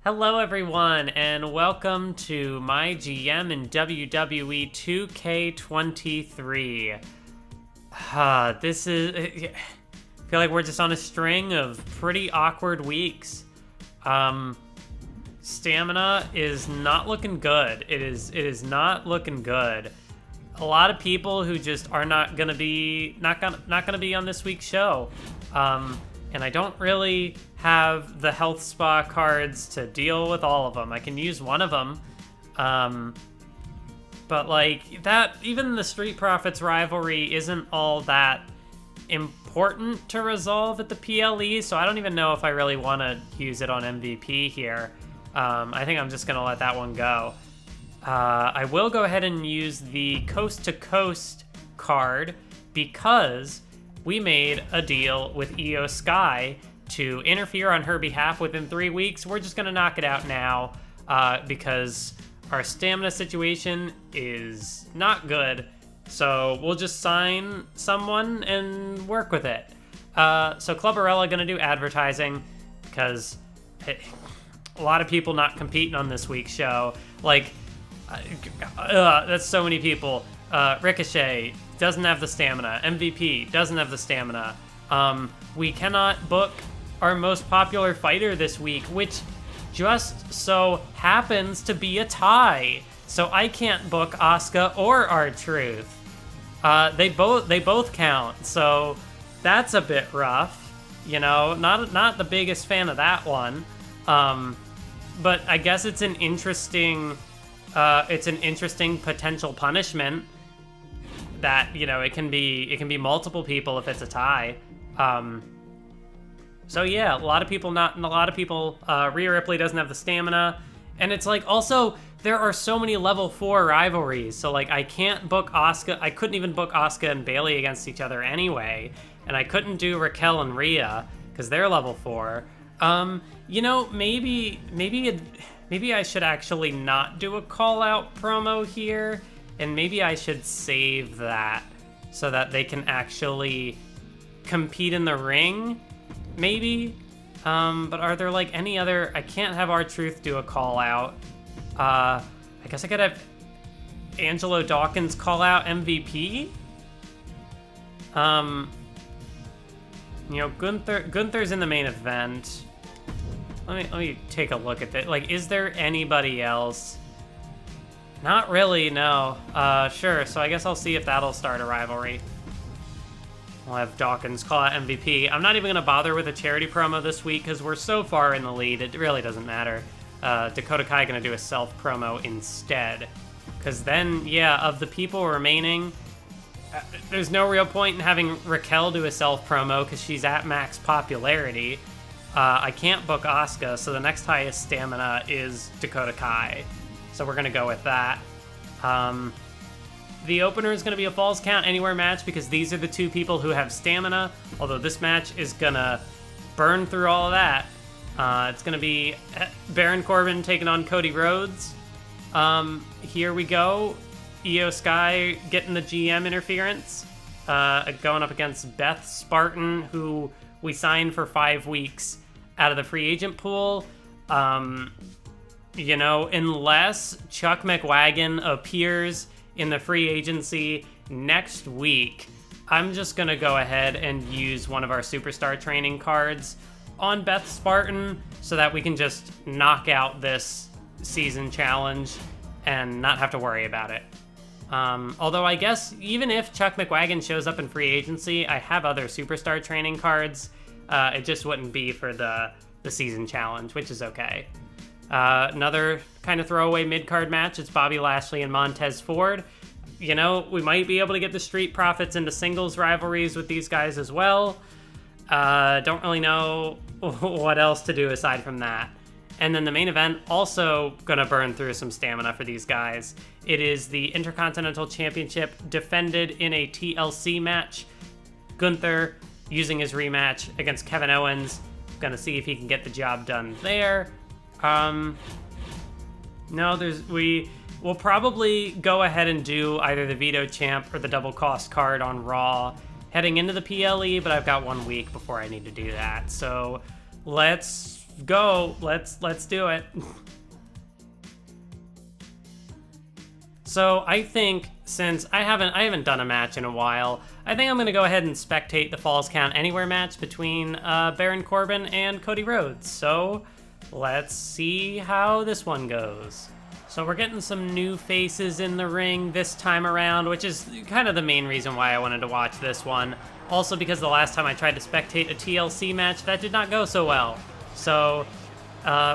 Hello everyone, and welcome to MyGM in WWE 2K23. I feel like we're just on a string of pretty awkward weeks. Stamina is not looking good. It is not looking good. A lot of people who just are not gonna be on this week's show. And I don't really have the health spa cards to deal with all of them. I can use one of them. But like that, even the Street Profits rivalry isn't all that important to resolve at the PLE, so I don't even know if I really want to use it on MVP here. I think I'm just going to let that one go. I will go ahead and use the Coast to Coast card because we made a deal with Io Sky to interfere on her behalf within 3 weeks. We're just going to knock it out now because our stamina situation is not good. So we'll just sign someone and work with it. So Clubbarella going to do advertising because a lot of people not competing on this week's show. Like, that's so many people. Ricochet doesn't have the stamina. MVP doesn't have the stamina. We cannot book our most popular fighter this week, which just so happens to be a tie. So I can't book Asuka or R-Truth. They both count. So that's a bit rough. You know, not the biggest fan of that one. But I guess it's an interesting potential punishment. That, you know, it can be multiple people if it's a tie. So yeah, a lot of people Rhea Ripley doesn't have the stamina, and it's like also there are so many level 4 rivalries. So like I can't book Asuka. I couldn't even book Asuka and Bayley against each other anyway, and I couldn't do Raquel and Rhea because they're level 4. You know, maybe I should actually not do a call out promo here. And maybe I should save that so that they can actually compete in the ring, maybe. But are there like any other? I can't have R-Truth do a call out. I guess I could have Angelo Dawkins call out MVP. You know, Gunther's in the main event. Let me take a look at that. Like, is there anybody else? Not really, no. Sure, so I guess I'll see if that'll start a rivalry. I'll have Dawkins call out MVP. I'm not even going to bother with a charity promo this week because we're so far in the lead, it really doesn't matter. Dakota Kai going to do a self promo instead. Because then, yeah, of the people remaining, there's no real point in having Raquel do a self promo because she's at max popularity. I can't book Asuka, so the next highest stamina is Dakota Kai. So we're going to go with that. The opener is going to be a Falls Count Anywhere match because these are the two people who have stamina, although this match is going to burn through all of that. It's going to be Baron Corbin taking on Cody Rhodes. Here we go. Io Sky getting the GM interference. Going up against Beth Spartan, who we signed for 5 weeks out of the free agent pool. You know, unless Chuck McWagon appears in the free agency next week, I'm just going to go ahead and use one of our superstar training cards on Beth Spartan so that we can just knock out this season challenge and not have to worry about it. Although I guess even if Chuck McWagon shows up in free agency, I have other superstar training cards. It just wouldn't be for the season challenge, which is okay. Another kind of throwaway mid-card match. It's Bobby Lashley and Montez Ford. You know, we might be able to get the Street Profits into singles rivalries with these guys as well. Don't really know what else to do aside from that. And then the main event, also gonna burn through some stamina for these guys. It is the Intercontinental Championship defended in a TLC match. Gunther using his rematch against Kevin Owens. Gonna see if he can get the job done there. No, we'll probably go ahead and do either the Veto Champ or the Double Cost card on Raw heading into the PLE, but I've got 1 week before I need to do that. So let's go. Let's do it. So I think since I haven't done a match in a while, I think I'm gonna go ahead and spectate the Falls Count Anywhere match between Baron Corbin and Cody Rhodes. So let's see how this one goes. So we're getting some new faces in the ring this time around, which is kind of the main reason why I wanted to watch this one. Also because the last time I tried to spectate a TLC match, that did not go so well. So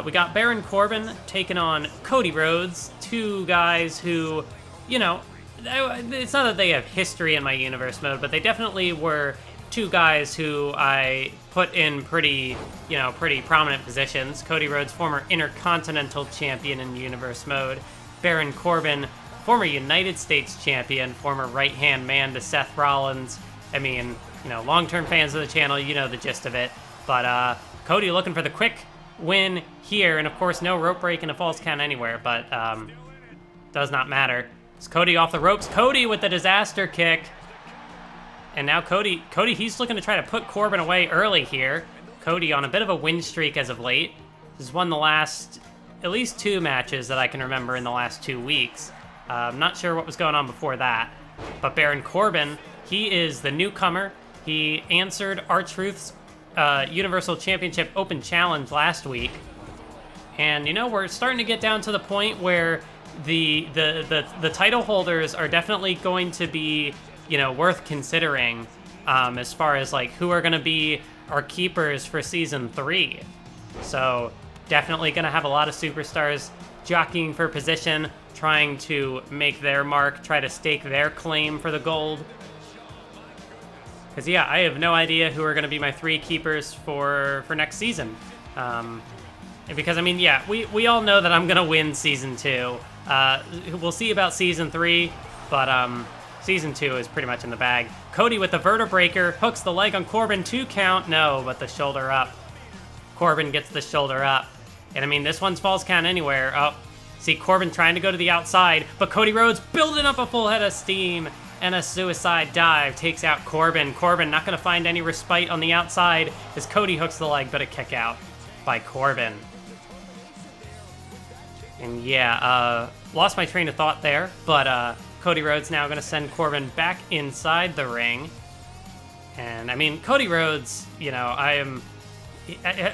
we got Baron Corbin taking on Cody Rhodes, two guys who, you know, it's not that they have history in my universe mode, but they definitely were two guys who I put in pretty prominent positions. Cody Rhodes, former Intercontinental Champion in universe mode. Baron Corbin, former United States Champion, former right-hand man to Seth Rollins. I mean, you know, long-term fans of the channel, you know the gist of it. But Cody looking for the quick win here, and of course no rope break and a false count anywhere, but does not matter. It's Cody off the ropes. Cody with the disaster kick. And now Cody, he's looking to try to put Corbin away early here. Cody on a bit of a win streak as of late. He's won the last, at least 2 matches that I can remember in the last 2 weeks. I'm not sure what was going on before that. But Baron Corbin, he is the newcomer. He answered R-Truth's Universal Championship Open Challenge last week. And, you know, we're starting to get down to the point where the title holders are definitely going to be, you know, worth considering as far as, like, who are going to be our keepers for Season 3. So, definitely going to have a lot of superstars jockeying for position, trying to make their mark, try to stake their claim for the gold. Because, yeah, I have no idea who are going to be my 3 keepers for next season. Because, I mean, yeah, we all know that I'm going to win Season 2. We'll see about Season 3, but Season 2 is pretty much in the bag. Cody with the vertebreaker, hooks the leg on Corbin, 2 count. No, but the shoulder up. Corbin gets the shoulder up. And, I mean, this one's falls count anywhere. Oh, see Corbin trying to go to the outside, but Cody Rhodes building up a full head of steam. And a suicide dive takes out Corbin. Corbin not going to find any respite on the outside as Cody hooks the leg, but a kick out by Corbin. And yeah, lost my train of thought there, but Cody Rhodes now going to send Corbin back inside the ring. And I mean, Cody Rhodes, you know, I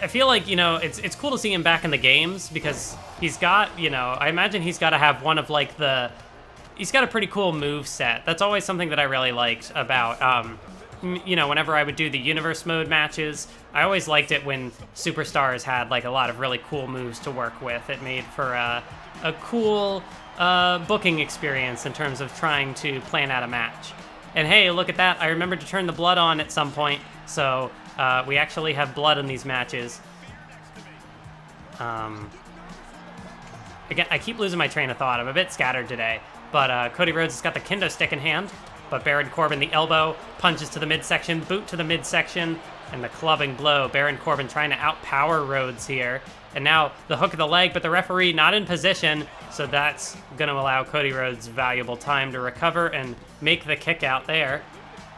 feel like, you know, it's cool to see him back in the games because he's got, you know, I imagine he's got to have one of like he's got a pretty cool move set. That's always something that I really liked about, you know, whenever I would do the universe mode matches, I always liked it when superstars had like a lot of really cool moves to work with. It made for a cool booking experience in terms of trying to plan out a match. And hey, look at that. I remembered to turn the blood on at some point. So we actually have blood in these matches. Again, I keep losing my train of thought. I'm a bit scattered today. But Cody Rhodes has got the kendo stick in hand. But Baron Corbin, the elbow, punches to the midsection, boot to the midsection, and the clubbing blow. Baron Corbin trying to outpower Rhodes here. And now the hook of the leg, but the referee not in position, so that's going to allow Cody Rhodes valuable time to recover and make the kick out there.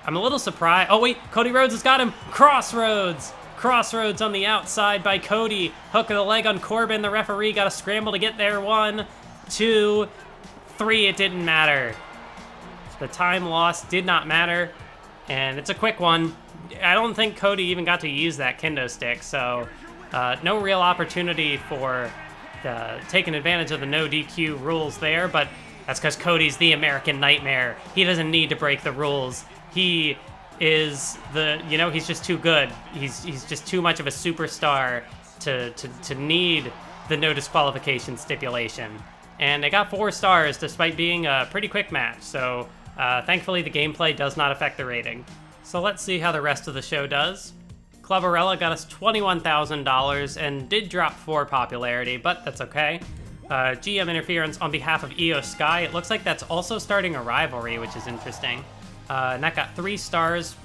I'm a little surprised. Oh, wait, Cody Rhodes has got him. Crossroads. Crossroads on the outside by Cody. Hook of the leg on Corbin. The referee got to scramble to get there. 1, 2, 3. It didn't matter. The time lost did not matter, and it's a quick one. I don't think Cody even got to use that kendo stick, so no real opportunity for taking advantage of the no DQ rules there, but that's because Cody's the American Nightmare. He doesn't need to break the rules. He is he's just too good. He's just too much of a superstar to need the no disqualification stipulation. And it got 4 stars despite being a pretty quick match, so thankfully the gameplay does not affect the rating. So let's see how the rest of the show does. Clubberella got us $21,000 and did drop 4 popularity, but that's okay. GM Interference on behalf of Io Sky. It looks like that's also starting a rivalry, which is interesting. And that got 3 stars,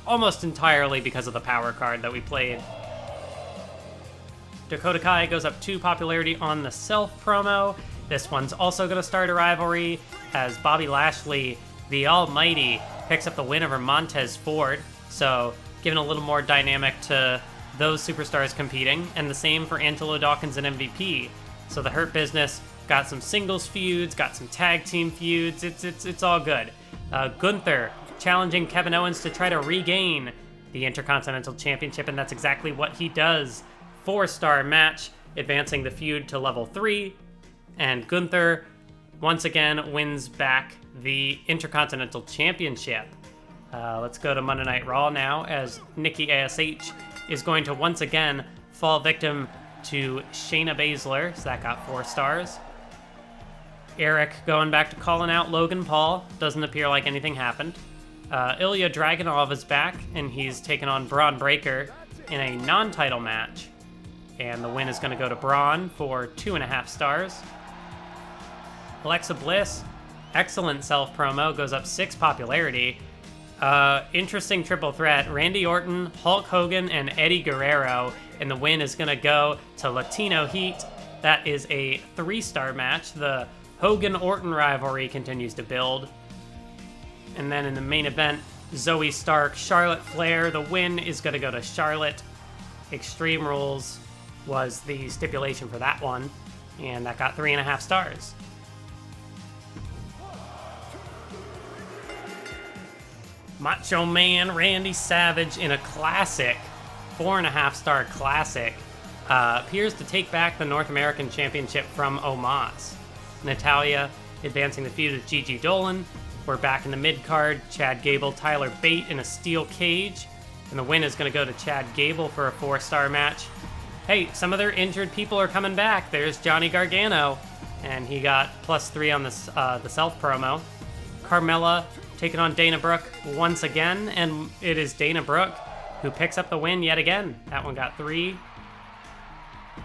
almost entirely because of the power card that we played. Dakota Kai goes up 2 popularity on the Self promo. This one's also going to start a rivalry as Bobby Lashley, the Almighty, picks up the win over Montez Ford. So giving a little more dynamic to those superstars competing, and the same for Angelo Dawkins and MVP. So the Hurt Business got some singles feuds, got some tag team feuds. It's all good. Gunther challenging Kevin Owens to try to regain the Intercontinental Championship, and that's exactly what he does. 4-star match, advancing the feud to level 3, and Gunther once again wins back the Intercontinental Championship. Let's go to Monday Night Raw now, as Nikki ASH is going to once again fall victim to Shayna Baszler, so that got 4 stars. Eric going back to calling out Logan Paul. Doesn't appear like anything happened. Ilya Dragunov is back, and he's taken on Braun Breaker in a non-title match. And the win is going to go to Braun for 2.5 stars. Alexa Bliss, excellent self-promo, goes up 6 popularity. Interesting triple threat. Randy Orton, Hulk Hogan, and Eddie Guerrero. And the win is going to go to Latino Heat. That is a 3-star match. The Hogan-Orton rivalry continues to build. And then in the main event, Zoe Stark, Charlotte Flair. The win is going to go to Charlotte. Extreme Rules was the stipulation for that one. And that got 3.5 stars. Macho Man Randy Savage in a classic, 4.5-star classic, appears to take back the North American Championship from Omos. Natalya advancing the feud with Gigi Dolan. We're back in the mid-card. Chad Gable, Tyler Bate in a steel cage. And the win is going to go to Chad Gable for a 4-star match. Hey, some of their injured people are coming back. There's Johnny Gargano, and he got +3 on this, the self-promo. Carmella taking on Dana Brooke once again, and it is Dana Brooke who picks up the win yet again. That one got 3.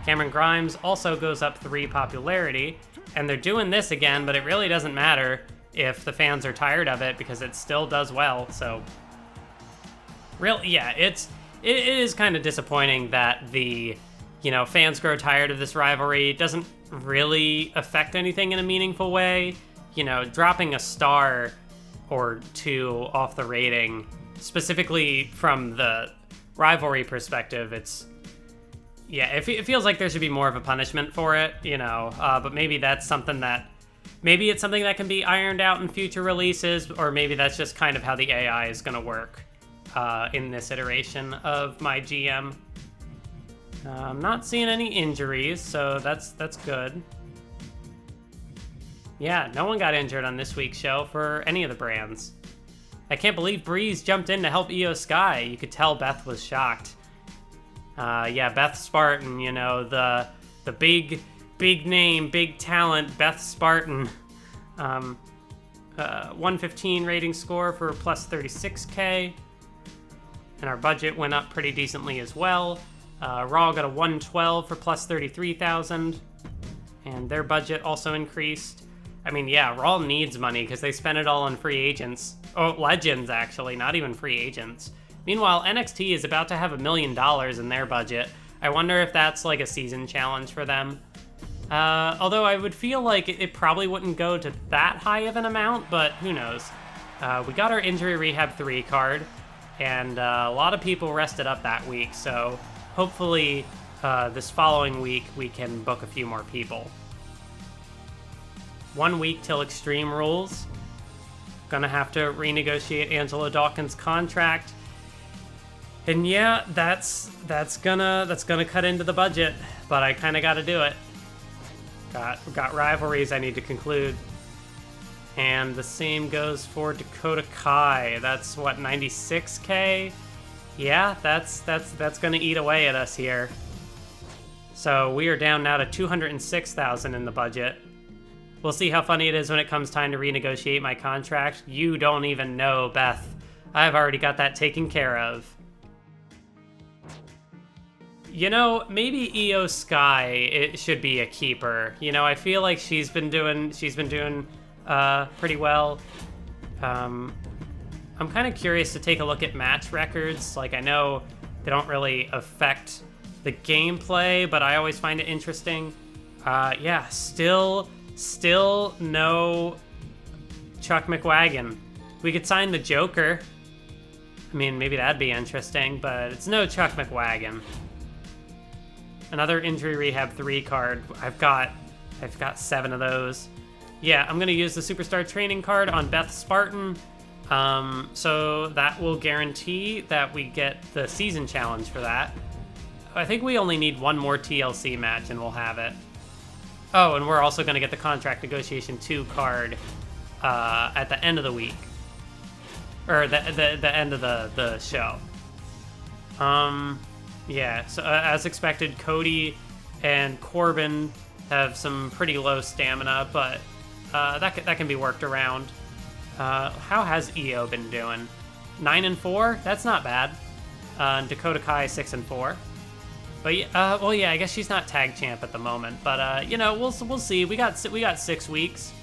Cameron Grimes also goes up 3 popularity, and they're doing this again, but it really doesn't matter if the fans are tired of it because it still does well. So, yeah, it is kind of disappointing that the fans grow tired of this rivalry. It doesn't really affect anything in a meaningful way. Dropping a star or 2 off the rating, specifically from the rivalry perspective, it feels like there should be more of a punishment for it, but maybe that's something that, maybe it's something that can be ironed out in future releases, or maybe that's just kind of how the AI is going to work in this iteration of MyGM. I'm not seeing any injuries, so that's good. Yeah, no one got injured on this week's show for any of the brands. I can't believe Breeze jumped in to help Io Sky. You could tell Beth was shocked. Beth Spartan, the big name, big talent, Beth Spartan. 115 rating score for +36K. And our budget went up pretty decently as well. Raw got a 112 for +33,000. And their budget also increased. I mean, yeah, Raw needs money because they spent it all on free agents. Oh, legends, actually, not even free agents. Meanwhile, NXT is about to have $1 million in their budget. I wonder if that's like a season challenge for them. Although I would feel like it probably wouldn't go to that high of an amount, but who knows. We got our Injury Rehab 3 card, and a lot of people rested up that week, so hopefully this following week we can book a few more people. 1 week till Extreme Rules. Gonna have to renegotiate Angelo Dawkins' contract. And yeah, that's gonna cut into the budget, but I kind of got to do it. Got rivalries I need to conclude. And the same goes for Dakota Kai. That's what, 96K? Yeah, that's gonna eat away at us here. So we are down now to 206,000 in the budget. We'll see how funny it is when it comes time to renegotiate my contract. You don't even know, Beth. I've already got that taken care of. Maybe Io Sky, it should be a keeper. I feel like she's been doing pretty well. I'm kind of curious to take a look at match records. Like, I know they don't really affect the gameplay, but I always find it interesting. Yeah, still no Chuck McWagon. We could sign the Joker. I mean, maybe that'd be interesting, but it's no Chuck McWagon. Another Injury Rehab 3 card. I've got 7 of those. Yeah, I'm gonna use the Superstar Training card on Beth Spartan. So that will guarantee that we get the season challenge for that. I think we only need one more TLC match and we'll have it. Oh, and we're also gonna get the Contract Negotiation 2 card at the end of the week. Or the end of the show. Yeah, so as expected, Cody and Corbin have some pretty low stamina, but that can be worked around. How has EO been doing? 9-4? That's not bad. Dakota Kai 6-4. But well, yeah, I guess she's not tag champ at the moment. But you know, we'll see. We got 6 weeks.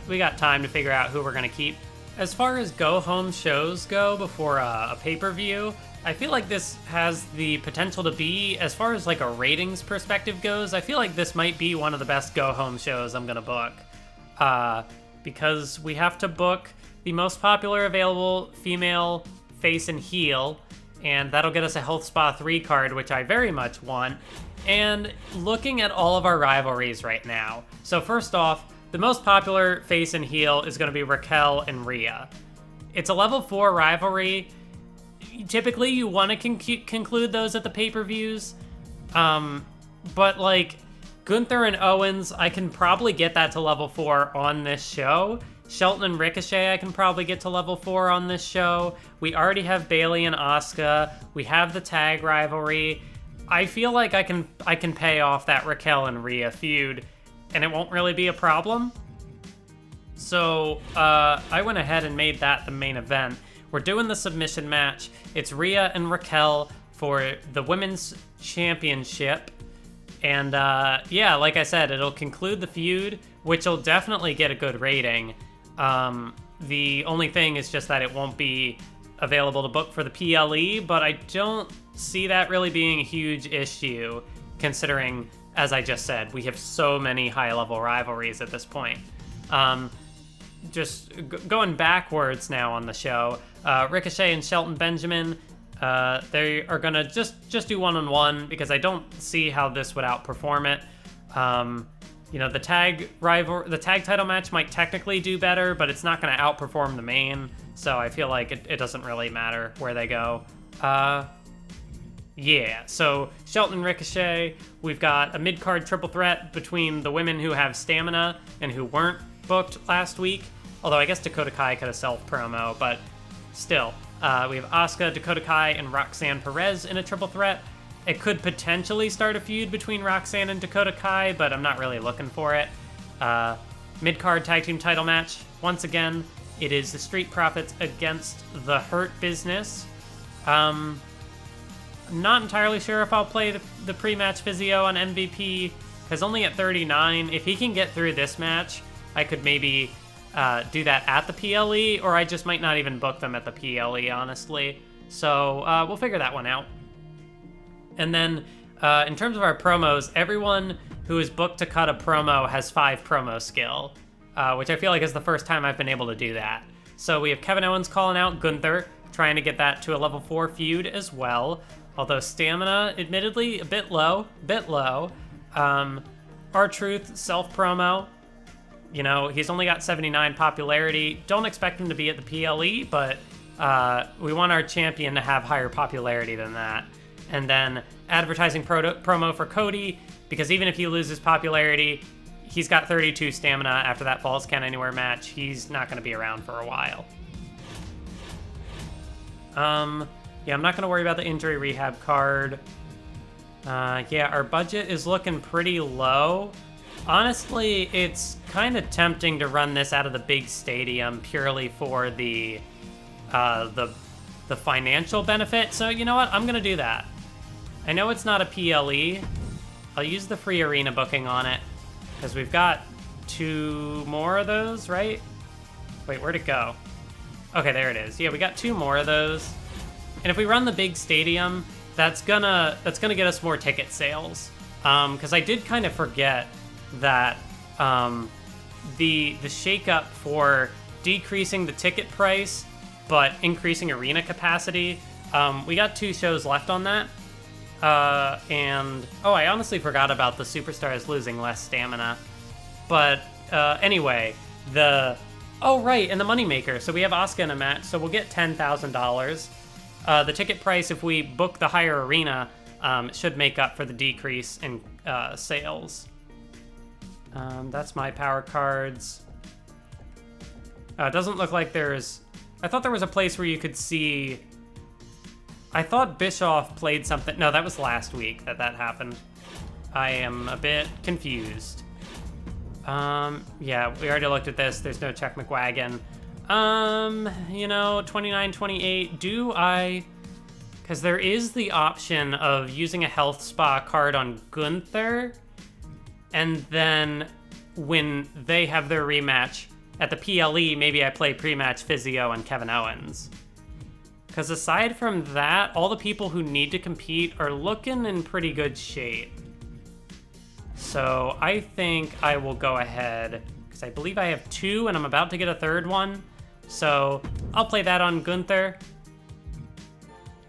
We got time to figure out who we're gonna keep. As far as go-home shows go before a pay-per-view, I feel like this has the potential to be, as far as like a ratings perspective goes, I feel like this might be one of the best go-home shows I'm gonna book. Because we have to book the most popular available female face and heel, and that'll get us a Health Spa 3 card, which I very much want. And looking at all of our rivalries right now, so first off, the most popular face and heel is going to be Raquel and Rhea. It's a level 4 rivalry. Typically, you want to conclude those at the pay-per-views. But, like, Gunther and Owens, I can probably get that to level 4 on this show. Shelton and Ricochet, I can probably get to level 4 on this show. We already have Bayley and Asuka. We have the tag rivalry. I feel like I can pay off that Raquel and Rhea feud, and it won't really be a problem. So I went ahead and made that the main event. We're doing the submission match. It's Rhea and Raquel for the Women's Championship. And yeah, like I said, it'll conclude the feud, which will definitely get a good rating. The only thing is just that it won't be available to book for the PLE, but I don't see that really being a huge issue, considering, as I just said, we have so many high-level rivalries at this point. Just going backwards now on the show, Ricochet and Shelton Benjamin, they are gonna just do one-on-one because I don't see how this would outperform it. You know, the tag title match might technically do better, but it's not gonna outperform the main, so I feel like it doesn't really matter where they go. Yeah, so Shelton and Ricochet, we've got a mid-card triple threat between the women who have stamina and who weren't booked last week. Although I guess Dakota Kai could have self-promo, but still. We have Asuka, Dakota Kai, and Roxanne Perez in a triple threat. It could potentially start a feud between Roxanne and Dakota Kai, but I'm not really looking for it. Mid-card tag team title match. Once again, it is the Street Profits against the Hurt Business. I'm not entirely sure if I'll play the pre-match physio on MVP, because only at 39, if he can get through this match, I could maybe do that at the PLE, or I just might not even book them at the PLE, honestly. So we'll figure that one out. And then in terms of our promos, everyone who is booked to cut a promo has 5 promo skill, which I feel like is the first time I've been able to do that. So we have Kevin Owens calling out Gunther, trying to get that to a level 4 feud as well. Although stamina, admittedly, a bit low. R-Truth, self-promo. You know, he's only got 79 popularity. Don't expect him to be at the PLE, but we want our champion to have higher popularity than that. And then advertising promo for Cody, because even if he loses popularity, he's got 32 stamina after that Falls Count Anywhere match. He's not going to be around for a while. Yeah, I'm not going to worry about the injury rehab card. Yeah, our budget is looking pretty low. Honestly, it's kind of tempting to run this out of the big stadium purely for the financial benefit. So you know what? I'm going to do that. I know it's not a PLE. I'll use the free arena booking on it because we've got 2 more of those, right? Wait, where'd it go? Okay, there it is. Yeah, we got 2 more of those. And if we run the big stadium, that's gonna get us more ticket sales. Because I did kind of forget that the shakeup for decreasing the ticket price but increasing arena capacity. We got 2 shows left on that. And, oh, I honestly forgot about the superstars losing less stamina. But, anyway, oh, right, and the moneymaker. So we have Asuka in a match, so we'll get $10,000. The ticket price, if we book the higher arena, should make up for the decrease in sales. That's my power cards. It doesn't look like there's... I thought there was a place where you could see... I thought Bischoff played something... No, that was last week that happened. I am a bit confused. Yeah, we already looked at this. There's no Check McWagon. 29, 28. Do I... Because there is the option of using a health spa card on Gunther, and then when they have their rematch at the PLE, maybe I play pre-match Physio and Kevin Owens. Because aside from that, all the people who need to compete are looking in pretty good shape. So I think I will go ahead, because I believe I have 2 and I'm about to get a 3rd one. So I'll play that on Gunther,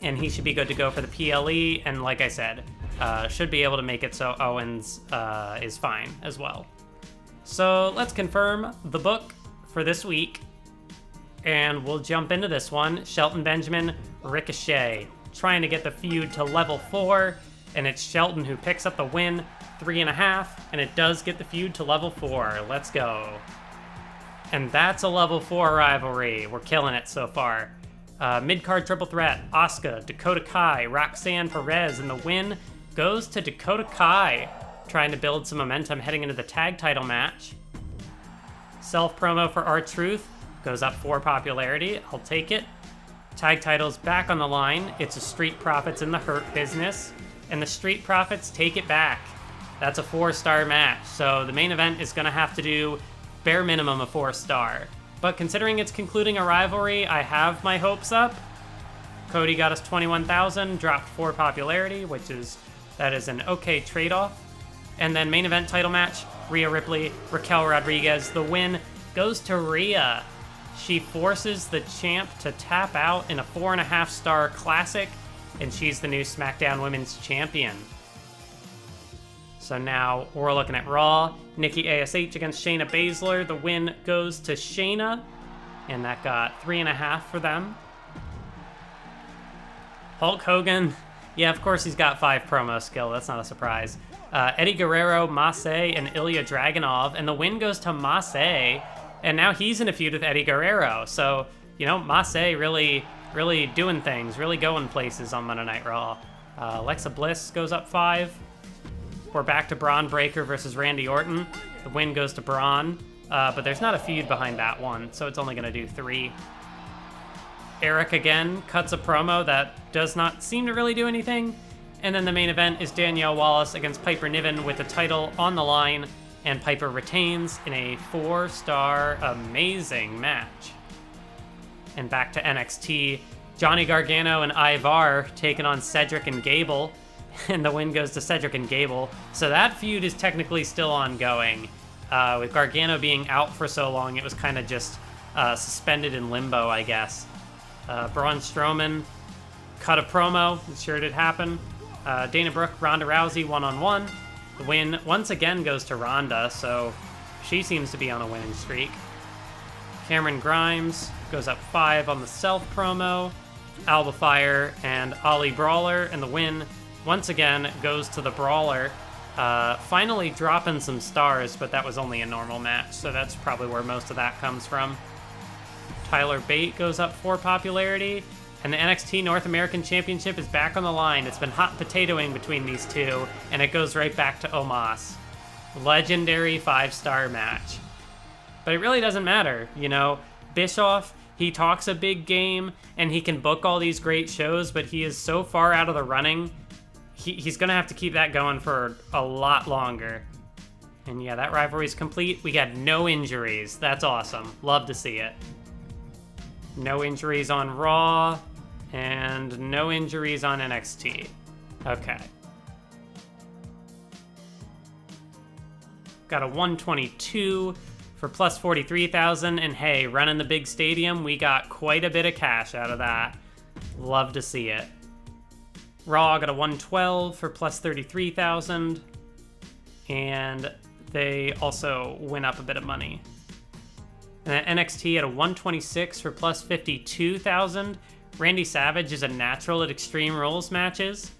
and he should be good to go for the PLE. And like I said, should be able to make it so Owens is fine as well. So let's confirm the book for this week. And we'll jump into this one. Shelton Benjamin, Ricochet, trying to get the feud to level 4, and it's Shelton who picks up the win, 3.5, and it does get the feud to level 4. Let's go. And that's a level 4 rivalry. We're killing it so far. Mid-card triple threat, Asuka, Dakota Kai, Roxanne Perez, and the win goes to Dakota Kai, trying to build some momentum heading into the tag title match. Self-promo for R-Truth. Goes up 4 popularity. I'll take it. Tag titles back on the line. It's a Street Profits in the Hurt Business. And the Street Profits take it back. That's a 4-star match. So the main event is going to have to do bare minimum a 4-star. But considering it's concluding a rivalry, I have my hopes up. Cody got us 21,000, dropped 4 popularity, that is an okay trade-off. And then main event title match, Rhea Ripley, Raquel Rodriguez. The win goes to Rhea. She forces the champ to tap out in a 4.5-star classic, and she's the new SmackDown Women's Champion. So now we're looking at Raw. Nikki ASH against Shayna Baszler. The win goes to Shayna, and that got 3.5 for them. Hulk Hogan. Yeah, of course he's got 5 promo skill. That's not a surprise. Eddie Guerrero, Masay, and Ilya Dragunov, and the win goes to Masay. And now he's in a feud with Eddie Guerrero. So, Masay really doing things, really going places on Monday Night Raw. Alexa Bliss goes up 5. We're back to Braun Breaker versus Randy Orton. The win goes to Braun, but there's not a feud behind that one, so it's only going to do 3. Eric again cuts a promo that does not seem to really do anything. And then the main event is Danielle Wallace against Piper Niven with the title on the line. And Piper retains in a 4-star amazing match. And back to NXT, Johnny Gargano and Ivar taking on Cedric and Gable, and the win goes to Cedric and Gable. So that feud is technically still ongoing. With Gargano being out for so long, it was kind of just suspended in limbo, I guess. Braun Strowman cut a promo, it sure did happen. Dana Brooke, Ronda Rousey, one-on-one. The win once again goes to Ronda, so she seems to be on a winning streak. Cameron Grimes goes up 5 on the Self promo. Alba Fire and Ali Brawler, and the win once again goes to the Brawler. Finally dropping some stars, but that was only a normal match, so that's probably where most of that comes from. Tyler Bate goes up 4 popularity. And the NXT North American Championship is back on the line. It's been hot potatoing between these two, and it goes right back to Omos. Legendary 5-star match. But it really doesn't matter, Bischoff, he talks a big game, and he can book all these great shows, but he is so far out of the running, he's going to have to keep that going for a lot longer. And yeah, that rivalry's complete. We got no injuries. That's awesome. Love to see it. No injuries on Raw. And no injuries on NXT. Okay. Got a 122 for plus 43,000. And hey, running the big stadium, we got quite a bit of cash out of that. Love to see it. Raw got a 112 for plus 33,000. And they also went up a bit of money. And then NXT at a 126 for plus 52,000. Randy Savage is a natural at Extreme Rules matches.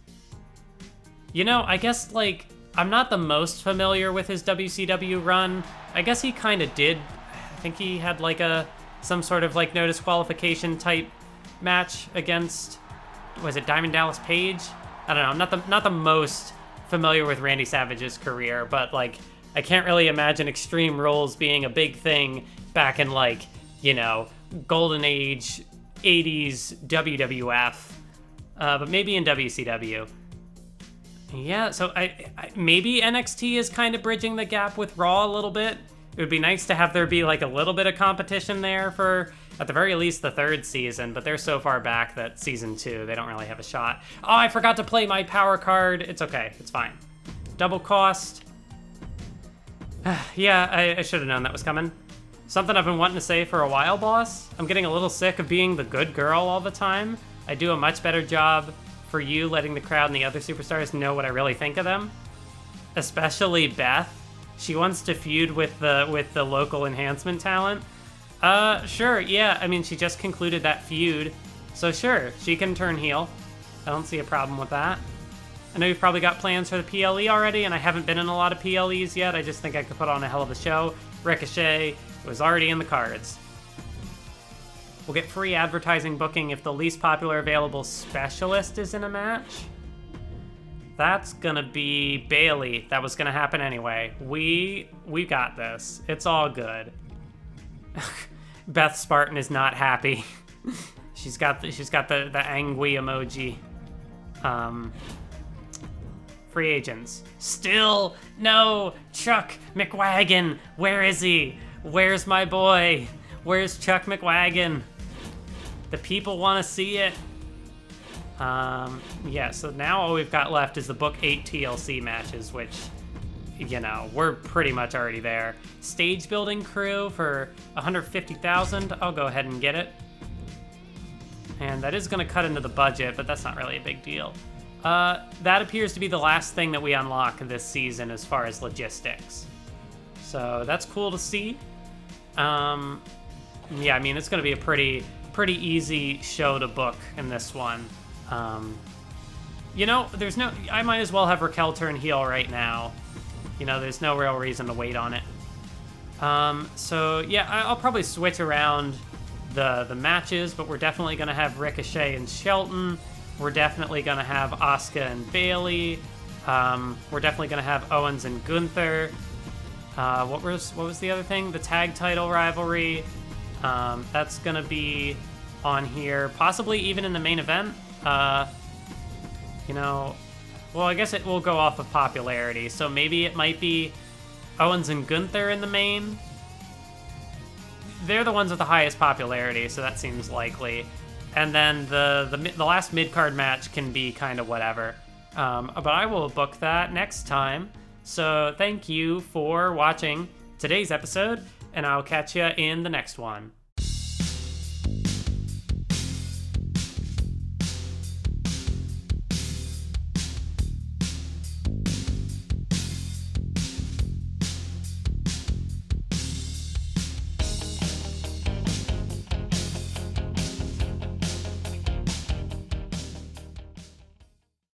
You know, I guess, like, I'm not the most familiar with his WCW run. I guess he kind of did. I think he had, like, some sort of, like, no disqualification type match against, was it Diamond Dallas Page? I don't know. I'm not the most familiar with Randy Savage's career, but, like, I can't really imagine Extreme Rules being a big thing back in, like, you know, Golden Age 80s WWF, but maybe in WCW. Yeah, so I maybe NXT is kind of bridging the gap with Raw a little bit. It would be nice to have there be like a little bit of competition there for, at the very least, the third season, but they're so far back that season 2, they don't really have a shot. Oh, I forgot to play my power card. It's okay, it's fine. Double cost. Yeah, I should have known that was coming. Something I've been wanting to say for a while, boss. I'm getting a little sick of being the good girl all the time. I do a much better job for you letting the crowd and the other superstars know what I really think of them. Especially Beth. She wants to feud with the local enhancement talent. Sure, yeah. I mean, she just concluded that feud. So sure, she can turn heel. I don't see a problem with that. I know you've probably got plans for the PLE already, and I haven't been in a lot of PLEs yet. I just think I could put on a hell of a show. Ricochet was already in the cards. We'll get free advertising booking if the least popular available specialist is in a match. That's gonna be Bailey. That was gonna happen anyway. We got this. It's all good. Beth Spartan is not happy. she's got the angry emoji. Free agents. Still no. Chuck McWagon. Where is he? Where's my boy? Where's Chuck McWagon? The people want to see it. Yeah, so now all we've got left is the book 8 TLC matches, which, you know, we're pretty much already there. Stage building crew for 150,000. I'll go ahead and get it. And that is going to cut into the budget, but that's not really a big deal. That appears to be the last thing that we unlock this season as far as logistics. So that's cool to see. Yeah, I mean, it's going to be a pretty easy show to book in this one. You know, I might as well have Raquel turn heel right now. You know, there's no real reason to wait on it. So yeah, I'll probably switch around the matches, but we're definitely going to have Ricochet and Shelton. We're definitely going to have Asuka and Bayley. We're definitely going to have Owens and Gunther. What was the other thing? The tag title rivalry. That's going to be on here, possibly even in the main event. You know, well, I guess it will go off of popularity, so maybe it might be Owens and Gunther in the main. They're the ones with the highest popularity, so that seems likely. And then the last mid-card match can be kind of whatever. But I will book that next time. So thank you for watching today's episode, and I'll catch you in the next one.